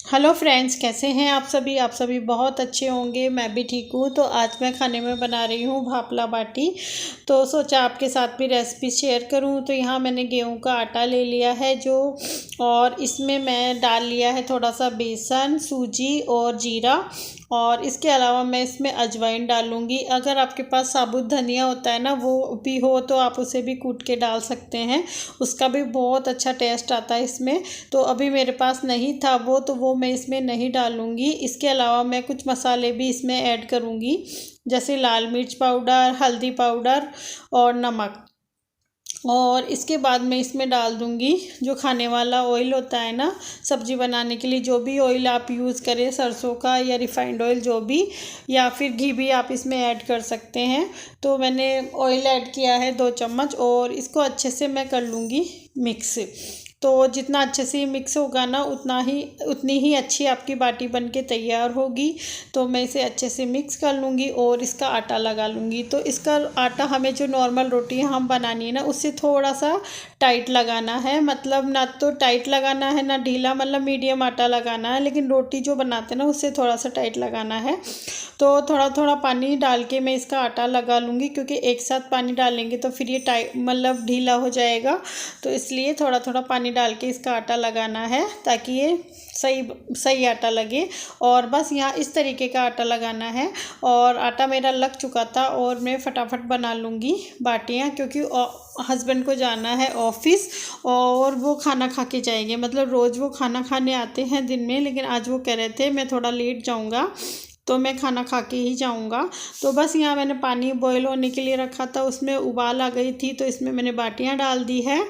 Hello friends, कैसे हैं आप सभी बहुत अच्छे होंगे। मैं भी ठीक हूँ। तो आज मैं खाने में बना रही हूँ भापला बाटी। तो सोचा आपके साथ भी रेसिपी शेयर करूँ। तो यहाँ मैंने गेहूं का आटा ले लिया है और इसमें मैं डाल लिया है थोड़ा सा बेसन, सूजी और जीरा। और इसके अलावा मैं इसमें अजवाइन डालूँगी। अगर आपके पास साबुत धनिया होता है ना, वो भी हो तो आप उसे भी कूट के डाल सकते हैं। उसका भी बहुत अच्छा टेस्ट आता है इसमें। तो अभी मेरे पास नहीं था तो वो मैं इसमें नहीं डालूँगी। इसके अलावा मैं कुछ मसाले भी इसमें ऐड करूँगी, जैसे लाल मिर्च पाउडर, हल्दी पाउडर और नमक। और इसके बाद मैं इसमें डाल दूँगी जो खाने वाला ऑयल होता है ना, सब्ज़ी बनाने के लिए जो भी ऑयल आप यूज़ करें, सरसों का या रिफाइंड ऑयल जो भी, या फिर घी भी आप इसमें ऐड कर सकते हैं। तो मैंने ऑयल ऐड किया है 2 चम्मच और इसको अच्छे से मैं कर लूँगी मिक्स। तो जितना अच्छे से मिक्स होगा ना, उतनी ही अच्छी आपकी बाटी बन के तैयार होगी। तो मैं इसे अच्छे से मिक्स कर लूँगी और इसका आटा लगा लूँगी। तो इसका आटा हमें जो नॉर्मल रोटी हम बनानी है ना, उससे थोड़ा सा टाइट लगाना है। मतलब ना तो टाइट लगाना है ना ढीला, मतलब मीडियम आटा लगाना है। लेकिन रोटी जो बनाते हैं ना, उससे थोड़ा सा टाइट लगाना है। तो थोड़ा थोड़ा पानी डाल के मैं इसका आटा लगा लूँगी, क्योंकि एक साथ पानी डालेंगे तो फिर ये टाइट मतलब ढीला हो जाएगा। तो इसलिए थोड़ा थोड़ा पानी डाल के इसका आटा लगाना है, ताकि ये सही सही आटा लगे। और बस यहाँ इस तरीके का आटा लगाना है। और आटा मेरा लग चुका था और मैं फटाफट बना लूँगी बाटियाँ, क्योंकि हस्बैंड को जाना है ऑफिस और वो खाना खा के जाएंगे। मतलब रोज़ वो खाना खाने आते हैं दिन में, लेकिन आज वो कह रहे थे मैं थोड़ा लेट जाऊँगा तो मैं खाना खा के ही जाऊँगा। तो बस यहाँ मैंने पानी बॉईल होने के लिए रखा था, उसमें उबाल आ गई थी। तो इसमें मैंने बाटियाँ डाल दी है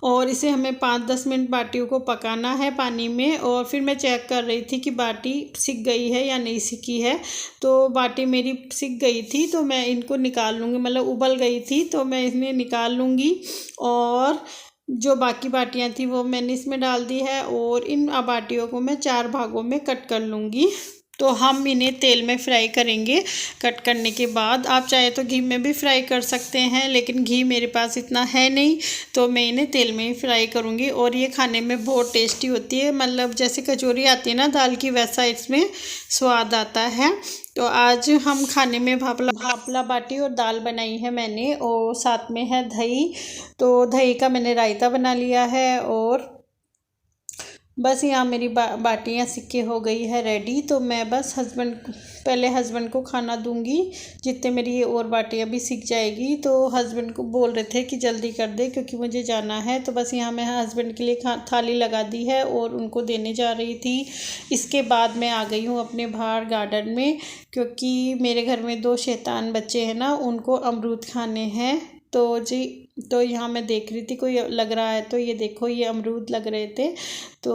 और इसे हमें 5-10 मिनट बाटियों को पकाना है पानी में। और फिर मैं चेक कर रही थी कि बाटी सिक गई है या नहीं सिकी है। तो बाटी मेरी सिक गई थी तो मैं इनको निकाल लूँगी, मतलब उबल गई थी तो मैं इन्हें निकाल लूँगी। और जो बाकी बाटियाँ थी वो मैंने इसमें डाल दी है और इन बाटियों को मैं 4 भागों में कट कर लूँगी। तो हम इन्हें तेल में फ्राई करेंगे। कट करने के बाद आप चाहे तो घी में भी फ्राई कर सकते हैं, लेकिन घी मेरे पास इतना है नहीं, तो मैं इन्हें तेल में ही फ्राई करूँगी। और ये खाने में बहुत टेस्टी होती है, मतलब जैसे कचौरी आती है ना दाल की, वैसा इसमें स्वाद आता है। तो आज हम खाने में भापला बाटी और दाल बनाई है मैंने, और साथ में है दही। तो दही का मैंने रायता बना लिया है। और बस यहाँ मेरी बाटियाँ सिक्के हो गई है रेडी। तो मैं बस पहले हस्बैंड को खाना दूंगी, जितने मेरी ये और बाटियाँ भी सिक जाएगी। तो हस्बैंड को बोल रहे थे कि जल्दी कर दे क्योंकि मुझे जाना है। तो बस यहाँ मैं हस्बैंड के लिए थाली लगा दी है और उनको देने जा रही थी। इसके बाद मैं आ गई हूँ अपने बाहर गार्डन में, क्योंकि मेरे घर में 2 शैतान बच्चे हैं ना, उनको अमरूद खाने हैं। तो यहाँ मैं देख रही थी कोई लग रहा है, तो ये देखो ये अमरूद लग रहे थे। तो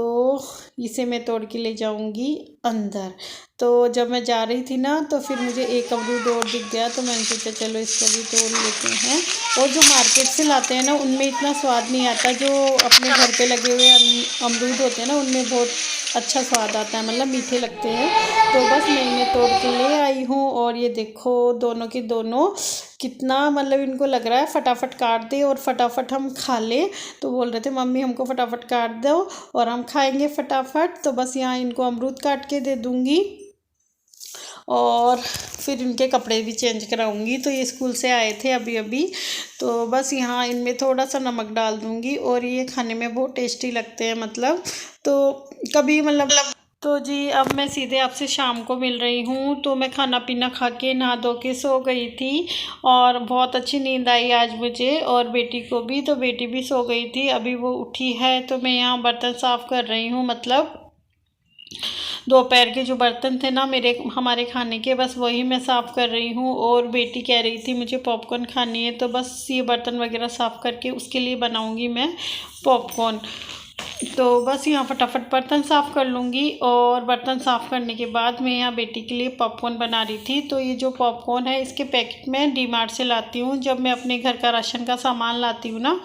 इसे मैं तोड़ के ले जाऊंगी अंदर। तो जब मैं जा रही थी ना, तो फिर मुझे एक अमरूद और दिख गया, तो मैंने सोचा चलो इसको भी तोड़ लेते हैं। और जो मार्केट से लाते हैं ना, उनमें इतना स्वाद नहीं आता। जो अपने घर पे लगे हुए अमरूद होते हैं ना, उनमें बहुत अच्छा स्वाद आता है, मतलब मीठे लगते हैं। तो बस मैं इन्हें तोड़ के ले आई हूँ। और ये देखो दोनों की दोनों कितना, मतलब इनको लग रहा है फटाफट काट दे और फटाफट हम खा ले। तो बोल रहे थे मम्मी हमको फटाफट काट दो और हम खाएंगे फटाफट। तो बस यहाँ इनको अमरूद काट के दे दूँगी और फिर इनके कपड़े भी चेंज कराऊंगी। तो ये स्कूल से आए थे अभी अभी। तो बस यहाँ इनमें थोड़ा सा नमक डाल दूँगी और ये खाने में बहुत टेस्टी लगते हैं, मतलब तो कभी मतलब। तो जी अब मैं सीधे आपसे शाम को मिल रही हूँ। तो मैं खाना पीना खा के नहा धो के सो गई थी और बहुत अच्छी नींद आई आज मुझे और बेटी को भी। तो बेटी भी सो गई थी, अभी वो उठी है। तो मैं यहाँ बर्तन साफ़ कर रही हूँ, मतलब दोपहर के जो बर्तन थे ना हमारे खाने के, बस वही मैं साफ़ कर रही हूँ। और बेटी कह रही थी मुझे पॉपकॉर्न खानी है, तो बस ये बर्तन वगैरह साफ़ करके उसके लिए बनाऊँगी मैं पॉपकॉर्न। तो बस यहाँ फटाफट बर्तन साफ़ कर लूँगी। और बर्तन साफ़ करने के बाद मैं यहाँ बेटी के लिए पॉपकॉर्न बना रही थी। तो ये जो पॉपकॉर्न है, इसके पैकेट मैं डीमार्ट से लाती हूँ जब मैं अपने घर का राशन का सामान लाती हूँ ना,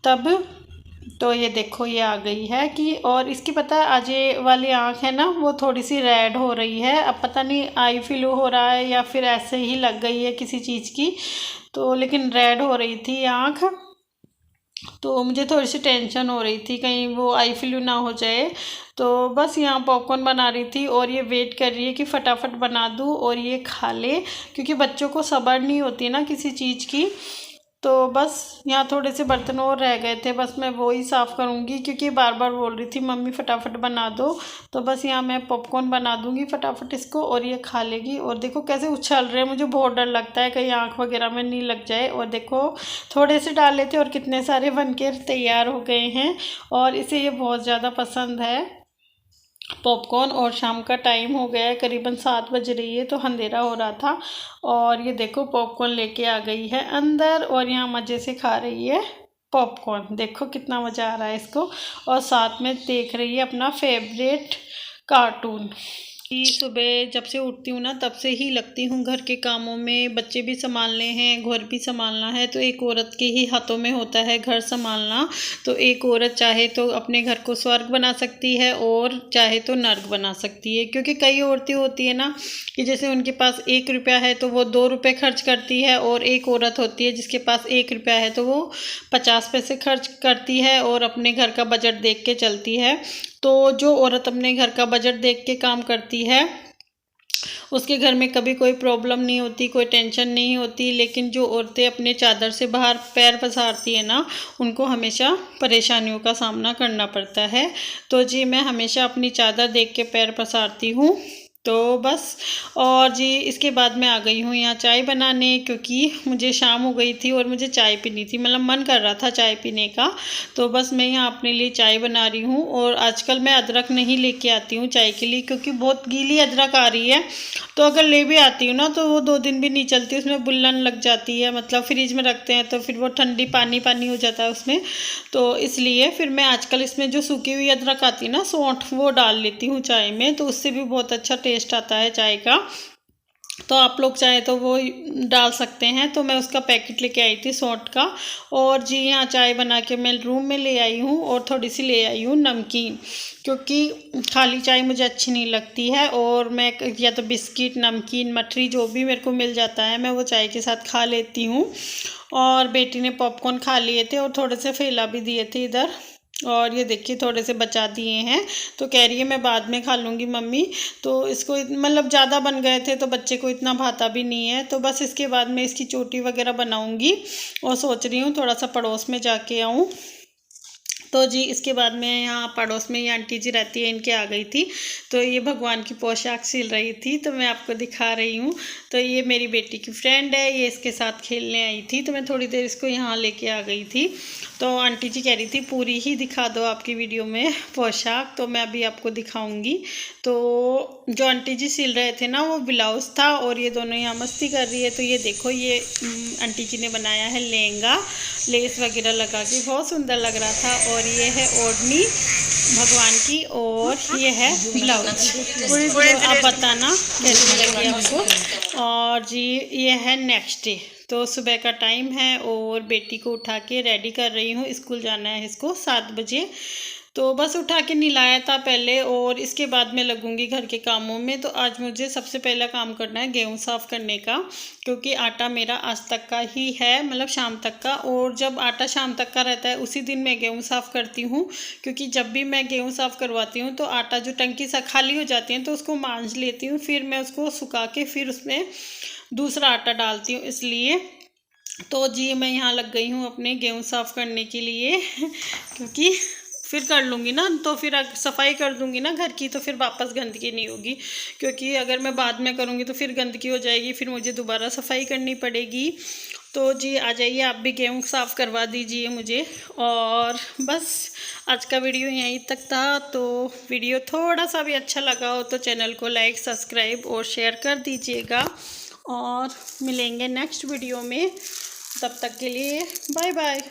तब। तो ये देखो ये आ गई है कि, और इसकी पता है आज ये वाली आँख है ना, वो थोड़ी सी रेड हो रही है। अब पता नहीं आई फ्लू हो रहा है या फिर ऐसे ही लग गई है किसी चीज़ की, तो लेकिन रेड हो रही थी आँख। तो मुझे थोड़ी सी टेंशन हो रही थी कहीं वो आई फ्लू ना हो जाए। तो बस यहाँ पॉपकॉर्न बना रही थी और ये वेट कर रही है कि फटाफट बना दूँ और ये खा ले, क्योंकि बच्चों को सब्र नहीं होती ना किसी चीज़ की। तो बस यहाँ थोड़े से बर्तन और रह गए थे, बस मैं वो ही साफ़ करूँगी, क्योंकि बार बार बोल रही थी मम्मी फटाफट बना दो। तो बस यहाँ मैं पॉपकॉर्न बना दूँगी फटाफट इसको और ये खा लेगी। और देखो कैसे उछल रहे हैं, मुझे बहुत डर लगता है कहीं आँख वगैरह में नहीं लग जाए। और देखो थोड़े से डाले थे और कितने सारे बन के तैयार हो गए हैं, और इसे ये बहुत ज़्यादा पसंद है पॉपकॉर्न। और शाम का टाइम हो गया है, करीबन 7 बज रही है, तो अंधेरा हो रहा था। और ये देखो पॉपकॉर्न लेके आ गई है अंदर और यहाँ मज़े से खा रही है पॉपकॉर्न। देखो कितना मज़ा आ रहा है इसको, और साथ में देख रही है अपना फेवरेट कार्टून। कि सुबह जब से उठती हूँ ना तब से ही लगती हूँ घर के कामों में, बच्चे भी संभालने हैं, घर भी संभालना है। तो एक औरत के ही हाथों में होता है घर संभालना। तो एक औरत चाहे तो अपने घर को स्वर्ग बना सकती है और चाहे तो नर्क बना सकती है, क्योंकि कई औरतें होती है ना कि जैसे उनके पास 1 रुपया है तो वो 2 रुपये खर्च करती है, और एक औरत होती है जिसके पास 1 रुपया है तो वो 50 पैसे खर्च करती है और अपने घर का बजट देख के चलती है। तो जो औरत अपने घर का बजट देख के काम करती है उसके घर में कभी कोई प्रॉब्लम नहीं होती, कोई टेंशन नहीं होती। लेकिन जो औरतें अपने चादर से बाहर पैर पसारती है ना, उनको हमेशा परेशानियों का सामना करना पड़ता है। तो जी मैं हमेशा अपनी चादर देख के पैर पसारती हूँ। तो बस, और जी इसके बाद मैं आ गई हूँ यहाँ चाय बनाने, क्योंकि मुझे शाम हो गई थी और मुझे चाय पीनी थी, मतलब मन कर रहा था चाय पीने का। तो बस मैं यहाँ अपने लिए चाय बना रही हूँ। और आजकल मैं अदरक नहीं लेके आती हूँ चाय के लिए, क्योंकि बहुत गीली अदरक आ रही है। तो अगर ले भी आती हूँ ना तो वो 2 दिन भी नहीं चलती, उसमें बुल्लन लग जाती है, मतलब फ्रिज में रखते हैं तो फिर वो ठंडी पानी पानी हो जाता है उसमें। तो इसलिए फिर मैं आजकल इसमें जो सूखी हुई अदरक आती है ना, सौंठ, वो डाल लेती हूँ चाय में, तो उससे भी बहुत अच्छा टेस्ट आता है चाय का। तो आप लोग चाहे तो वो डाल सकते हैं। तो मैं उसका पैकेट लेके आई थी सौंठ का। और जी यहाँ चाय बना के मैं रूम में ले आई हूँ, और थोड़ी सी ले आई हूँ नमकीन, क्योंकि खाली चाय मुझे अच्छी नहीं लगती है। और मैं या तो बिस्किट, नमकीन, मठरी जो भी मेरे को मिल जाता है मैं वो चाय के साथ खा लेती हूँ। और बेटी ने पॉपकॉर्न खा लिए थे और थोड़े से फैला भी दिए थे इधर, और ये देखिए थोड़े से बचा दिए हैं। तो कह रही है मैं बाद में खा लूँगी मम्मी। तो इसको मतलब ज़्यादा बन गए थे तो बच्चे को इतना भाता भी नहीं है। तो बस इसके बाद मैं इसकी चोटी वगैरह बनाऊँगी, और सोच रही हूँ थोड़ा सा पड़ोस में जाके आऊँ। तो जी इसके बाद मैं यहाँ पड़ोस में ही आंटी जी रहती है, इनके आ गई थी। तो ये भगवान की पोशाक सिल रही थी, तो मैं आपको दिखा रही हूँ। तो ये मेरी बेटी की फ्रेंड है, ये इसके साथ खेलने आई थी, तो मैं थोड़ी देर इसको यहाँ लेके आ गई थी। तो आंटी जी कह रही थी पूरी ही दिखा दो आपकी वीडियो में पोशाक, तो मैं अभी आपको दिखाऊंगी। तो जो आंटी जी सिल रहे थे ना वो ब्लाउज़ था, और ये दोनों यहाँ मस्ती कर रही है। तो ये देखो ये आंटी जी ने बनाया है लहंगा, लेस वगैरह लगा के बहुत सुंदर लग रहा था। और ये है ओढ़नी भगवान की, और ये है ब्लाउज। पूरी आप बताना कैसी लगी आपको। और जी ये है नेक्स्ट डे, तो सुबह का टाइम है और बेटी को उठा के रेडी कर रही हूँ, स्कूल जाना है इसको 7 बजे। तो बस उठा के नहलाया था पहले, और इसके बाद मैं लगूंगी घर के कामों में। तो आज मुझे सबसे पहला काम करना है गेहूं साफ़ करने का, क्योंकि आटा मेरा आज तक का ही है, मतलब शाम तक का। और जब आटा शाम तक का रहता है उसी दिन मैं गेहूं साफ़ करती हूँ, क्योंकि जब भी मैं गेहूं साफ़ करवाती हूँ तो आटा जो टंकी सा खाली हो जाती है तो उसको मांझ लेती हूँ, फिर मैं उसको सुखा के फिर उसमें दूसरा आटा डालती हूँ, इसलिए। तो जी मैं यहाँ लग गई हूँ अपने गेहूँ साफ़ करने के लिए क्योंकि फिर कर लूँगी ना, तो फिर सफाई कर दूँगी ना घर की, तो फिर वापस गंदगी नहीं होगी। क्योंकि अगर मैं बाद में करूँगी तो फिर गंदगी हो जाएगी, फिर मुझे दोबारा सफाई करनी पड़ेगी। तो जी आ जाइए आप भी गेहूँ साफ़ करवा दीजिए मुझे। और बस आज का वीडियो यहीं तक था। तो वीडियो थोड़ा सा भी अच्छा लगा हो तो चैनल को लाइक, सब्सक्राइब और शेयर कर दीजिएगा। और मिलेंगे नेक्स्ट वीडियो में, तब तक के लिए बाय बाय।